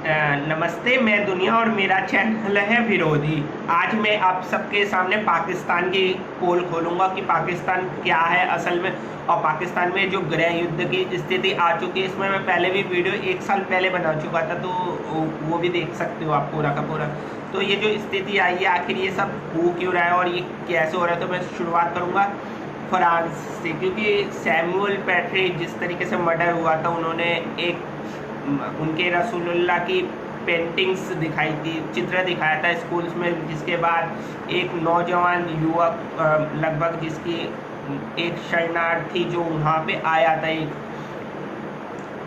नमस्ते, मैं दुनिया और मेरा चैनल है विरोधी। आज मैं आप सबके सामने पाकिस्तान की पोल खोलूंगा कि पाकिस्तान क्या है असल में, और पाकिस्तान में जो गृह युद्ध की स्थिति आ चुकी है। इसमें मैं पहले भी वीडियो 1 साल पहले बना चुका था, तो वो भी देख सकते हो आप पूरा का पूरा। तो ये जो स्थिति आई है, आखिर ये सब हो क्यों रहा है और ये कैसे हो रहा है, तो मैं शुरुआत करूँगा फ्रांस से। क्योंकि सैमुअल पैट्री जिस तरीके से मर्डर हुआ था, उन्होंने एक उनके रसूलुल्लाह की पेंटिंग्स दिखाई थी, चित्र दिखाया था स्कूल्स में, जिसके बाद एक नौजवान युवक लगभग जिसकी एक शरणार्थी जो वहाँ पे आया था एक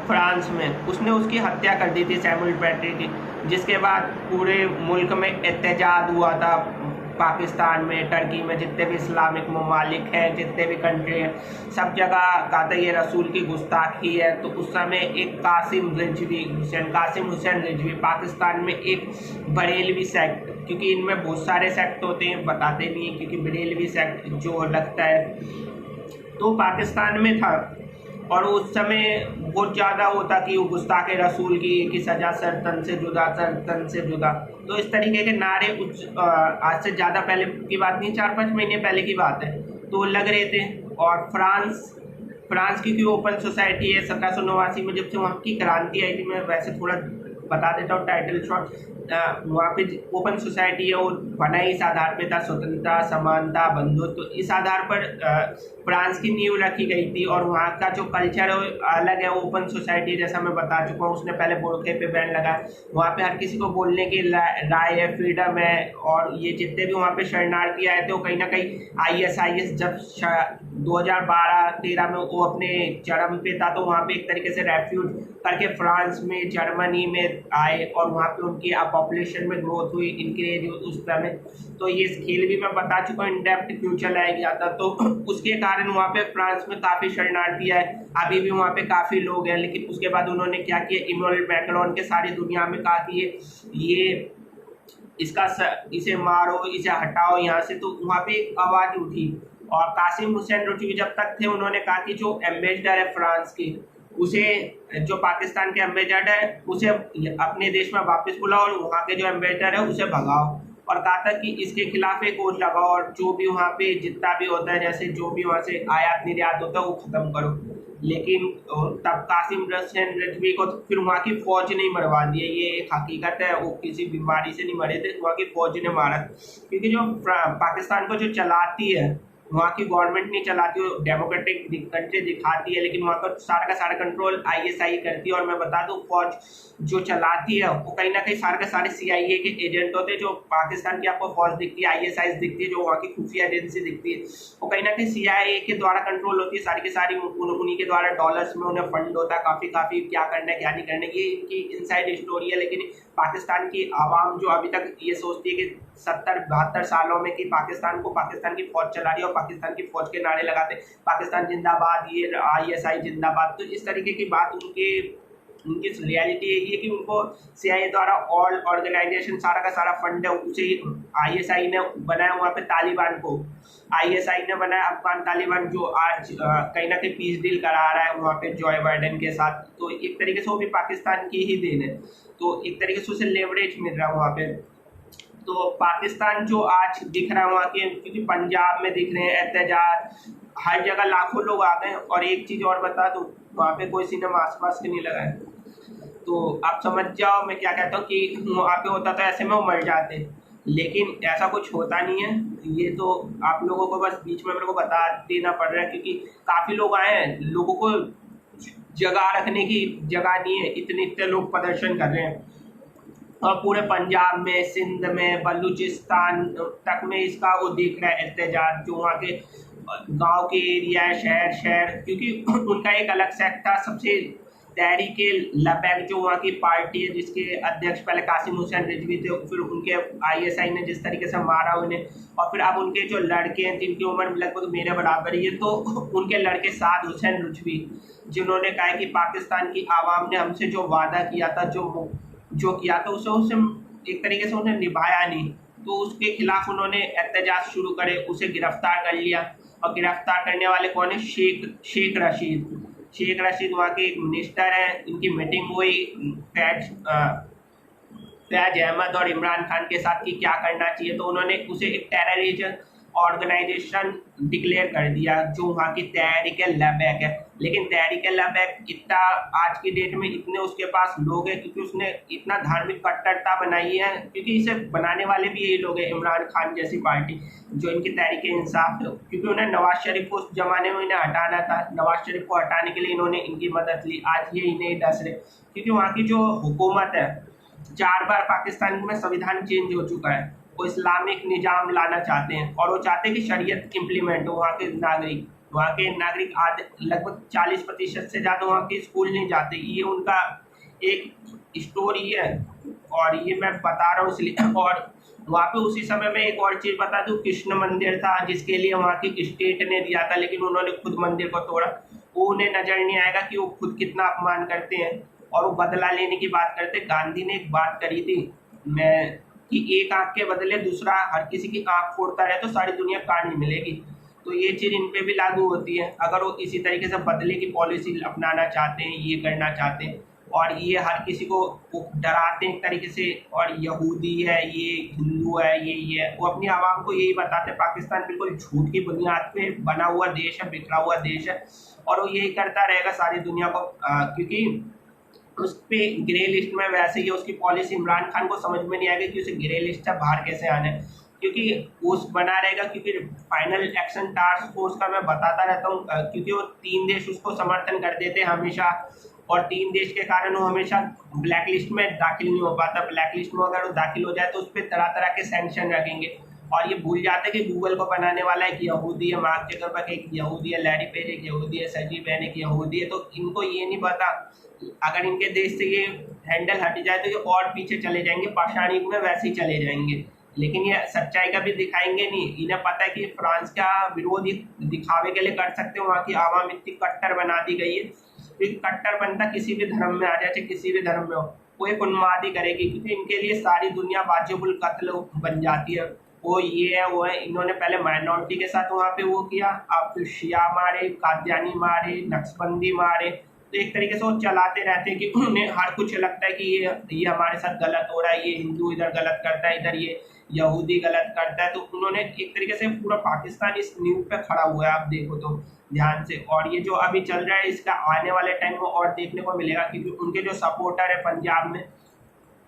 फ्रांस में, उसने उसकी हत्या कर दी थी सैमुअल पैट्री की। जिसके बाद पूरे मुल्क में एहतजाज हुआ था, पाकिस्तान में, टर्की में, जितने भी इस्लामिक ममालिक हैं, जितने भी कंट्री हैं, सब जगह कहा था ये रसूल की गुस्ताखी है। तो उस समय एक कासिम हुसैन रिजवी पाकिस्तान में एक बरेलवी सेक्ट, क्योंकि इनमें बहुत सारे सेक्ट होते हैं, बताते नहीं हैं, क्योंकि बरेलवी सेक्ट जो लगता है तो पाकिस्तान में था। और उस समय बहुत ज़्यादा होता कि वो गुस्ताखे रसूल की सज़ा सरतन से जुदा, सरतन से जुदा। तो इस तरीके के नारे आज से ज़्यादा पहले की बात नहीं, 4-5 महीने पहले की बात है, तो लग रहे थे। और फ्रांस की ओपन सोसाइटी है, 1789 में जब से वहाँ की क्रांति आई थी, मैं वैसे थोड़ा बता देता हूँ टाइटल शॉट। वहाँ पे ओपन सोसाइटी है, वो बना इस आधार पे था, स्वतंत्रता, समानता, बंधुत्व। तो इस आधार पर फ्रांस की नींव रखी गई थी। और वहाँ का जो कल्चर है अलग है, ओपन सोसाइटी, जैसा मैं बता चुका हूँ। उसने पहले बुर्के पे बैन लगाया, वहाँ पे हर किसी को बोलने की राय है, फ्रीडम है। और ये जितने भी वहाँ पे शरणार्थी आए थे, वो कहीं ना कहीं ISIS जब 2012-13 में वो अपने चरम पे था, तो वहाँ पे एक तरीके से रेफ्यूज करके फ्रांस में, जर्मनी में आए, और वहाँ पे उनकी पॉपुलेशन में ग्रोथ हुई इनके उस समय। तो ये खेल भी मैं बता चुका हूँ, इन डेप्थ क्यों चलाया गया था। तो उसके कारण वहाँ पे फ्रांस में काफ़ी शरणार्थी आए, अभी भी वहाँ पे काफ़ी लोग हैं। लेकिन उसके बाद उन्होंने क्या किया, इमैनुअल मैक्रोन के सारी दुनिया में कहा कि ये इसे मारो, इसे हटाओ यहाँ से। तो वहाँ पे एक आवाज़ उठी। और कासिम हुसैन रिजवी जब तक थे, उन्होंने कहा कि जो एम्बेसडर है फ्रांस के, उसे, जो पाकिस्तान के एम्बेसडर है, उसे अपने देश में वापस बुलाओ, और वहाँ के जो एम्बेसडर है उसे भगाओ। और कहा था कि इसके खिलाफ एक वोट लगाओ, और जो भी वहाँ पे जितना भी होता है, जैसे जो भी वहाँ से आयात निर्यात होता है, वो खत्म करो। लेकिन तब कासिम हुसैन रिजवी को फिर वहाँ की फौज ने मरवा दिया। ये एक हकीकत है, वो किसी बीमारी से नहीं मरे थे, वहाँ की फौज ने मारा। क्योंकि जो पाकिस्तान को जो चलाती है, वहाँ की गवर्नमेंट नहीं चलाती, वो डेमोक्रेटिक कंट्री दिखाती है, लेकिन वहाँ का सारा कंट्रोल ISI करती है। और मैं बता दूँ, फौज जो चलाती है वो कहीं ना कहीं सारे CIA के एजेंट होते हैं। जो पाकिस्तान की आपको फौज दिखती है, ISI दिखती है, जो वहाँ की खुफिया एजेंसी दिखती है, वो कहीं ना कहीं CIA के द्वारा कंट्रोल होती है, सारी की सारी। उन्हीं के द्वारा डॉलर्स में उन्हें फंड होता है, काफ़ी क्या करना है क्या नहीं करना है, ये इनकी इनसाइड स्टोरी है। लेकिन पाकिस्तान की आवाम जो अभी तक ये सोचती है कि 70-72 सालों में कि पाकिस्तान की फौज चला रही है, और पाकिस्तान की फौज के नारे लगाते, पाकिस्तान जिंदाबाद, ये ISI जिंदाबाद। तो इस तरीके की बात उनकी रियलिटी यही है कि उनको CIA द्वारा ऑल ऑर्गेनाइजेशन सारा का सारा फंड है, उसे ISI ने बनाया। वहाँ पे तालिबान को ISI ने बनाया, अफगान तालिबान, जो आज कहीं ना कहीं पीस डील करा रहा है वहाँ पे जॉय बाइडेन के साथ। तो एक तरीके से वो भी पाकिस्तान की ही देन है। तो एक तरीके से उसे लेवरेज मिल रहा है वहाँ पे। तो पाकिस्तान जो आज दिख रहा है वहाँ के, क्योंकि पंजाब में दिख रहे हैं एहतजाज, हर जगह लाखों लोग आ गए। और एक चीज़ और बता दूँ, वहाँ पे कोई सिनेमा आसपास के नहीं लगा है। तो आप समझ जाओ मैं क्या कहता हूँ कि वहाँ पे होता तो ऐसे में वो मर जाते, लेकिन ऐसा कुछ होता नहीं है। ये तो आप लोगों को बस बीच में मेरे को बता देना पड़ रहा है, क्योंकि काफ़ी लोग आए हैं, लोगों को जगह रखने की जगह नहीं है, इतने लोग प्रदर्शन कर रहे हैं। और पूरे पंजाब में, सिंध में, बलूचिस्तान तक में इसका वो दिख रहा है एहतजाज, जो वहाँ के गांव के एरिया है, शहर, क्योंकि उनका एक अलग सेक्ट था। सबसे तहरीके लबैक जो वहाँ की पार्टी है, जिसके अध्यक्ष पहले कासिम हुसैन रिजवी थे, फिर उनके ISI ने जिस तरीके से मारा उन्हें, और फिर अब उनके जो लड़के हैं जिनकी उम्र लगभग मेरे बराबर ही है, तो उनके लड़के साद हुसैन रिजवी, जिन्होंने कहा कि पाकिस्तान की आवाम ने हमसे जो वादा किया था, जो किया था, उसे एक तरीके से उन्हें निभाया नहीं। तो उसके खिलाफ उन्होंने एहतजाज शुरू करे, उसे गिरफ्तार कर लिया। और गिरफ्तार करने वाले कौन है? शेख रशीद वहाँ के एक मिनिस्टर हैं। इनकी मीटिंग हुई, फैज अहमद और इमरान खान के साथ कि क्या करना चाहिए, तो उन्होंने उसे एक टेररिज्म ऑर्गेनाइजेशन डिक्लेयर कर दिया, जो वहाँ की तहरीक लबैक है। लेकिन तहरीक लबैक इतना आज की डेट में इतने उसके पास लोग हैं, क्योंकि उसने इतना धार्मिक कट्टरता बनाई है, क्योंकि इसे बनाने वाले भी यही लोग हैं, इमरान खान जैसी पार्टी जो इनकी तहरीक इंसाफ है, क्योंकि उन्हें नवाज शरीफ को उस जमाने में इन्हें हटाना था, नवाज शरीफ को हटाने के लिए इन्होंने इनकी मदद ली। आज ये इन्हें डस रहे, क्योंकि वहाँ की जो हुकूमत है, 4 बार पाकिस्तान में संविधान चेंज हो चुका है, वो इस्लामिक निज़ाम लाना चाहते हैं, और वो चाहते हैं कि शरीयत इम्प्लीमेंट हो। वहाँ के नागरिक आधे लगभग 40% से ज़्यादा वहाँ के स्कूल नहीं जाते। ये उनका एक स्टोरी है, और ये मैं बता रहा हूँ इसलिए। और वहाँ पे उसी समय में एक और चीज़ बता दूँ, कृष्ण मंदिर था जिसके लिए वहाँ की स्टेट ने दिया था, लेकिन उन्होंने खुद मंदिर को तोड़ा। वो उन्हें नज़र नहीं आएगा कि वो खुद कितना अपमान करते हैं, और वो बदला लेने की बात करते। गांधी ने एक बात करी थी मैं कि एक आंख के बदले दूसरा हर किसी की आंख फोड़ता रहे तो सारी दुनिया काट मिलेगी। तो ये चीज़ इन पे भी लागू होती है, अगर वो इसी तरीके से बदले की पॉलिसी अपनाना चाहते हैं, ये करना चाहते हैं, और ये हर किसी को डराते हैं एक तरीके से, और यहूदी है, ये हिंदू है, ये है। वो अपनी आवाम को यही बताते हैं पाकिस्तान बिल्कुल झूठ की बुनियाद पे बना हुआ देश है, बिखरा हुआ देश है, और वो यही करता रहेगा सारी दुनिया को, क्योंकि उस पर ग्रे लिस्ट में वैसे ही उसकी पॉलिसी इमरान खान को समझ में नहीं आएगी कि उसे ग्रे लिस्ट से बाहर कैसे आना है, क्योंकि उस बना रहेगा। क्योंकि फाइनल एक्शन टास्क फोर्स का मैं बताता रहता हूँ, क्योंकि वो 3 देश उसको समर्थन कर देते हैं हमेशा, और 3 देश के कारण वो हमेशा ब्लैक लिस्ट में दाखिल नहीं हो पाता। ब्लैक लिस्ट में अगर वो दाखिल हो जाए तो उस पर तरह तरह के सैंक्शन रखेंगे, और ये भूल जाते हैं कि गूगल को बनाने वाला एक यहूदी है, मार्क जकरबर्ग एक यहूदी है, लैरी पेज एक यहूदी है, सर्जी ब्रिन एक यहूदी है। तो इनको ये नहीं पता, अगर इनके देश से ये हैंडल हट जाए तो ये और पीछे चले जाएंगे, पाषाण युग में वैसे ही चले जाएंगे। लेकिन ये सच्चाई का भी दिखाएंगे नहीं। इन्हें पता है कि फ्रांस का विरोध दिखावे के लिए कर सकते हैं, वहाँ की आवाम इतनी कट्टर बना दी गई है। तो एक कट्टर बनता किसी भी धर्म में आ जाए, चाहे किसी भी धर्म में हो, वो एक उन्माद ही करेगी, क्योंकि इनके लिए सारी दुनिया वाजिबुल कत्ल बन जाती है। वो ये है वो है, इन्होंने पहले माइनॉरिटी के साथ वहाँ पे वो किया, अब फिर शिया मारे, कादियानी मारे, नक्शबंदी मारे। तो एक तरीके से वो चलाते रहते हैं कि उन्हें हर कुछ लगता है कि ये हमारे साथ गलत हो रहा है, ये हिंदू इधर गलत करता है, इधर ये यहूदी गलत करता है। तो उन्होंने एक तरीके से पूरा पाकिस्तान इस न्यूज़ पे खड़ा हुआ है, आप देखो तो ध्यान से। और ये जो अभी चल रहा है इसका आने वाले टाइम में और देखने को मिलेगा, क्योंकि उनके जो सपोर्टर है पंजाब में,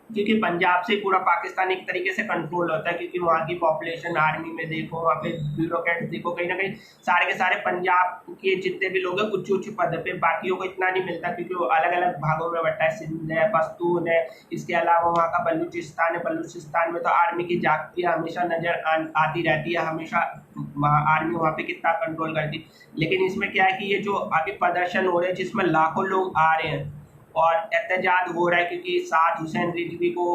क्योंकि पंजाब से पूरा पाकिस्तान एक तरीके से कंट्रोल होता है, क्योंकि वहाँ की पॉपुलेशन, आर्मी में देखो, वहाँ पे ब्यूरोक्रेट देखो, कहीं ना कहीं सारे के सारे पंजाब के जितने भी लोग हैं उच्च उच्च पद पे, बाकियों को इतना नहीं मिलता, क्योंकि वो अलग अलग भागों में बटा है, सिंध है, पश्तून है, इसके अलावा वहाँ का बलूचिस्तान है। बलूचिस्तान में तो आर्मी की जागती हमेशा नजर आती रहती है, हमेशा आर्मी वहाँ पे कितना कंट्रोल करती है। लेकिन इसमें क्या है कि ये जो अभी प्रदर्शन हो रहे हैं जिसमें लाखों लोग आ रहे हैं और एहतजाज हो रहा है, क्योंकि साद हुसैन रिजवी को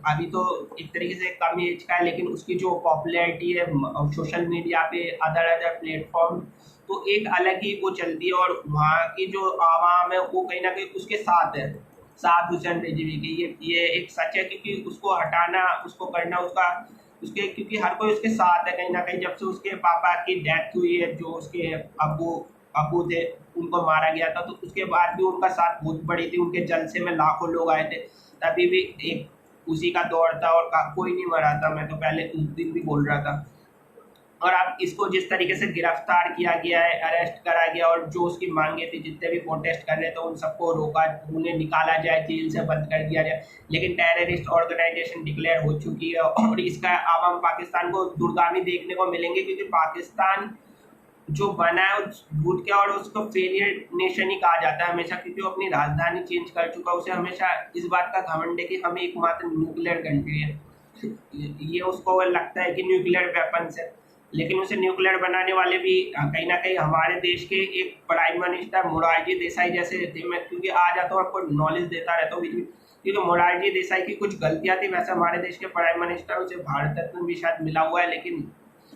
अभी तो एक तरीके से कम एज का है, लेकिन उसकी जो पॉपुलैरिटी है सोशल मीडिया पे, अदर प्लेटफॉर्म, तो एक अलग ही वो चलती है, और वहाँ की जो आवाम है वो कहीं ना कहीं उसके साथ है, साद हुसैन रिजवी की। ये एक सच है, क्योंकि उसको हटाना, उसको करना उसके क्योंकि हर कोई उसके साथ है कहीं ना कहीं। जब से उसके पापा की डेथ हुई है, जो उसके अबू थे, उनको मारा गया था, तो उसके बाद भी उनका साथ बहुत बड़ी थी, उनके जलसे में लाखों लोग आए थे, तभी भी एक उसी का दौर था, और कोई नहीं मरा था। मैं तो पहले उस दिन भी बोल रहा था। और अब इसको जिस तरीके से गिरफ्तार किया गया है, अरेस्ट करा गया, और जो उसकी मांगे थी, जितने भी प्रोटेस्ट कर रहे थे उन सबको रोका, उन्हें निकाला जाए, जेल से बंद कर दिया जाए। लेकिन टेररिस्ट ऑर्गेनाइजेशन डिक्लेयर हो चुकी है, और इसका आवाम पाकिस्तान को दूरगामी देखने को मिलेंगे, क्योंकि पाकिस्तान जो बना है झूठ के, और उसको फेलियर नेशन ही कहा जाता है हमेशा, क्योंकि वो अपनी राजधानी चेंज कर चुका है। उसे हमेशा इस बात का घमंड है कि हम एकमात्र न्यूक्लियर कंट्री है। ये उसको लगता है कि न्यूक्लियर वेपन्स है, लेकिन उसे न्यूक्लियर बनाने वाले भी कहीं ना कहीं हमारे देश के एक प्राइम मिनिस्टर मोरारजी देसाई जैसे थे। मैं क्योंकि आ जाता हूँ, आपको नॉलेज देता रहता हूँ, क्योंकि मोरारजी देसाई की कुछ गलतियाँ थी। वैसे हमारे देश के प्राइम मिनिस्टर उसे भारत रत्न भी शायद मिला हुआ है, लेकिन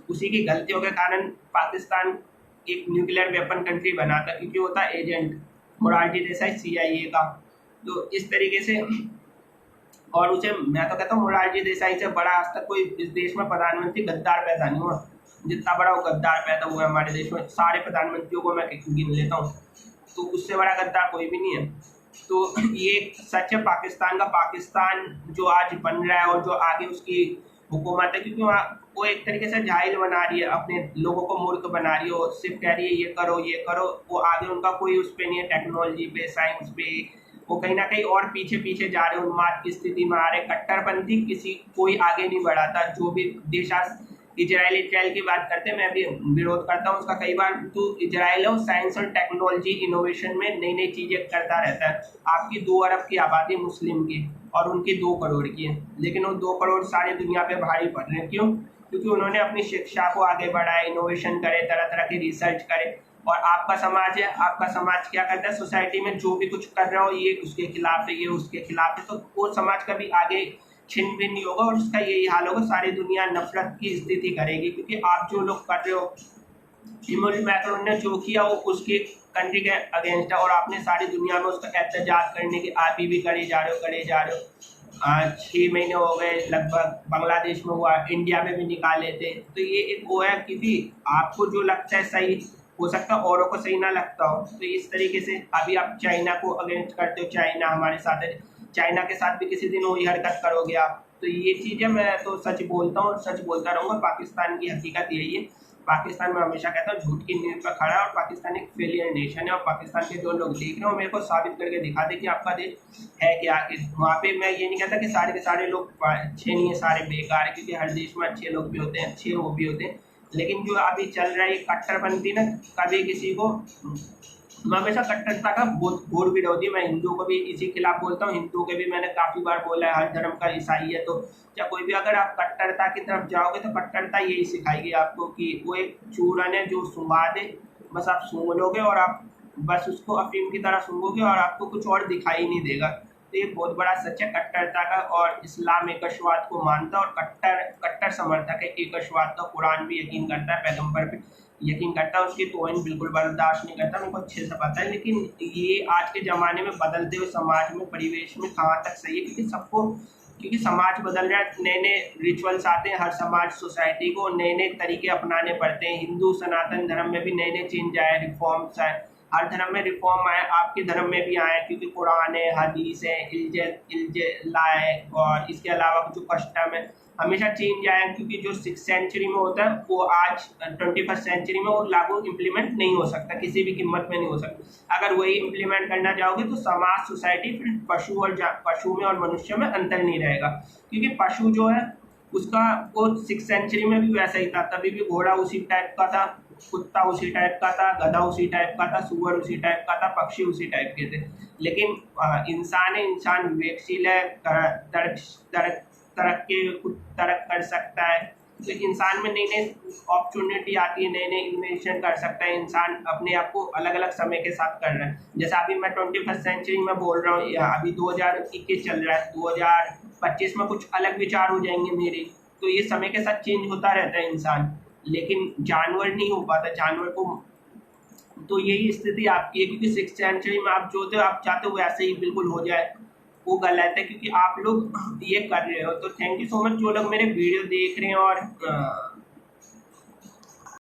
उसी की गलतियों के कारण पाकिस्तान एक न्यूक्लियर वेपन कंट्री बना था, क्योंकि वो था एजेंट मोरारजी देसाई CIA का। तो इस तरीके से, और उसे मैं तो कहता हूँ मोरारजी देसाई से बड़ा आज तक कोई इस देश में प्रधानमंत्री गद्दार पैदा नहीं हुआ, जितना बड़ा वो गद्दार पैदा हुआ है हमारे देश में। सारे प्रधानमंत्रियों को मैं गिन लेता हूँ, तो उससे बड़ा गद्दार कोई भी नहीं है। तो ये सच है पाकिस्तान का। पाकिस्तान जो आज बन रहा है और जो आगे उसकी हुकूमत है, क्योंकि वो एक तरीके से जाहिल बना रही है, अपने लोगों को मूर्ख बना रही है, सिर्फ कह रही है ये करो ये करो। वो आगे उनका कोई उस पर नहीं है, टेक्नोलॉजी पे, साइंस पे। वो कहीं ना कहीं और पीछे पीछे जा रहे, उन्माद की स्थिति में आ रहे। कट्टरपंथी किसी कोई आगे नहीं बढ़ाता। जो भी देश आज इजराइल की बात करते हैं, मैं भी विरोध करता हूँ उसका कई बार। तो इजराइल है, साइंस और टेक्नोलॉजी इनोवेशन में नई नई चीजें करता रहता है। आपकी 2 अरब की आबादी मुस्लिम की और उनकी 2 करोड़ की है, लेकिन वो 2 करोड़ सारी दुनिया पे भारी पड़ रहे हैं। क्यों? क्योंकि उन्होंने अपनी शिक्षा को आगे बढ़ाया, इनोवेशन करे, तरह तरह की रिसर्च करे। और आपका समाज है, आपका समाज क्या करता है? सोसाइटी में जो भी कुछ कर रहा हो, ये उसके खिलाफ है, ये उसके खिलाफ है, तो वो समाज कभी आगे छिन भिन नहीं होगा और उसका यही हाल होगा। सारी दुनिया नफरत की स्थिति करेगी, क्योंकि आप जो लोग कर रहे हो, इमैनुअल मैक्रोन ने जो किया वो उसकी कंट्री के अगेंस्ट है, और आपने सारी दुनिया में उसका एहतजाज करने की आप भी करे जा रहे हो। 6 महीने हो गए लगभग, बांग्लादेश में हुआ, इंडिया में भी निकाले थे। तो ये एक वो है, क्योंकि आपको जो लगता है सही हो सकता है औरों को सही ना लगता हो। तो इस तरीके से अभी आप चाइना को अगेंस्ट करते हो, चाइना हमारे साथ है, चाइना के साथ भी किसी दिन वही हरकत करोगे आप। तो ये चीज़ें मैं तो सच बोलता हूँ और सच बोलता रहूँगा। पाकिस्तान की हकीकत यही है। पाकिस्तान में हमेशा कहता हूँ झूठ की नींव पर खड़ा है, और पाकिस्तान एक फेलियर नेशन है। और पाकिस्तान के जो लोग देख रहे हो, मेरे को साबित करके दिखा दे कि आपका देश है क्या। वहाँ पे मैं ये नहीं कहता कि सारे के सारे लोग अच्छे नहीं है, सारे बेकार है, क्योंकि हर देश में अच्छे लोग भी होते हैं, अच्छे वो भी होते हैं। लेकिन जो अभी चल रहा है कट्टरपंथी ना, कभी किसी को, मैं हमेशा कट्टरता का घोर विरोधी। मैं हिंदुओं को भी इसी खिलाफ बोलता हूँ। हिंदुओं के भी मैंने काफ़ी बार बोला है, हर धर्म का ईसाई है तो या कोई भी, अगर आप कट्टरता की तरफ जाओगे तो कट्टरता यही सिखाएगी आपको कि वो एक चूरन है जो सुंघा दे, बस आप सूंघ लोगे और आप बस उसको अफीम की तरह सूंघोगे और आपको कुछ और दिखाई नहीं देगा। तो ये बहुत बड़ा सच है कट्टरता का। और इस्लाम एकशवाद को मानता है और कट्टर समर्थक है एकशवाद का। कुरान भी यकीन करता है, पैगंबर पे यकीन करता है, उसकी तौहीन बिल्कुल बर्दाश्त नहीं करता, मेरे को अच्छे से पता है। लेकिन ये आज के ज़माने में बदलते हुए समाज में, परिवेश में कहाँ तक सही है? क्योंकि समाज बदल रहा है, नए नए रिचुअल्स आते हैं, हर समाज सोसाइटी को नए नए तरीके अपनाने पड़ते हैं। हिंदू सनातन धर्म में भी नए नए चेंज आए, रिफॉर्म्स आए, हर धर्म में रिफॉर्म आए, आपके धर्म में भी आए, क्योंकि कुरान है, हदीस है, इल्जा है, और इसके अलावा जो कस्टम है हमेशा चेंज आया। क्योंकि जो 6th सेंचुरी में होता है वो आज 21st सेंचुरी में वो लागू इम्प्लीमेंट नहीं हो सकता, किसी भी कीमत में नहीं हो सकता। अगर वही इम्प्लीमेंट करना चाहोगे तो समाज, सोसाइटी, फिर पशु में और मनुष्य में अंतर नहीं रहेगा। क्योंकि पशु जो है उसका वो 6th सेंचुरी में भी वैसा ही था, तभी भी घोड़ा उसी टाइप का था, कुत्ता उसी टाइप का था, गधा उसी टाइप का था, सुअर उसी टाइप का था, पक्षी उसी टाइप के थे। लेकिन इंसान है, इंसान विवेकशील है, तरक कर सकता है। तो इंसान में नई नई अपॉर्चुनिटी आती है, नए नए इन्वेंशन कर सकता है इंसान, अपने आप को अलग अलग समय के साथ कर रहा है। जैसे अभी मैं 21st सेंचुरी में बोल रहा हूँ, अभी 2021 चल रहा है, 2025 में कुछ अलग विचार हो जाएंगे मेरे। तो ये समय के साथ चेंज होता रहता है इंसान, लेकिन जानवर नहीं हो पाता। जानवर को तो यही स्थिति आपकी है, क्योंकि 6th सेंचुरी में आप जो थे आप चाहते हो वैसे ही बिल्कुल हो जाए, वो गलत है, क्योंकि आप लोग ये कर रहे हो। तो थैंक यू सो मच जो लोग मेरे वीडियो देख रहे हैं और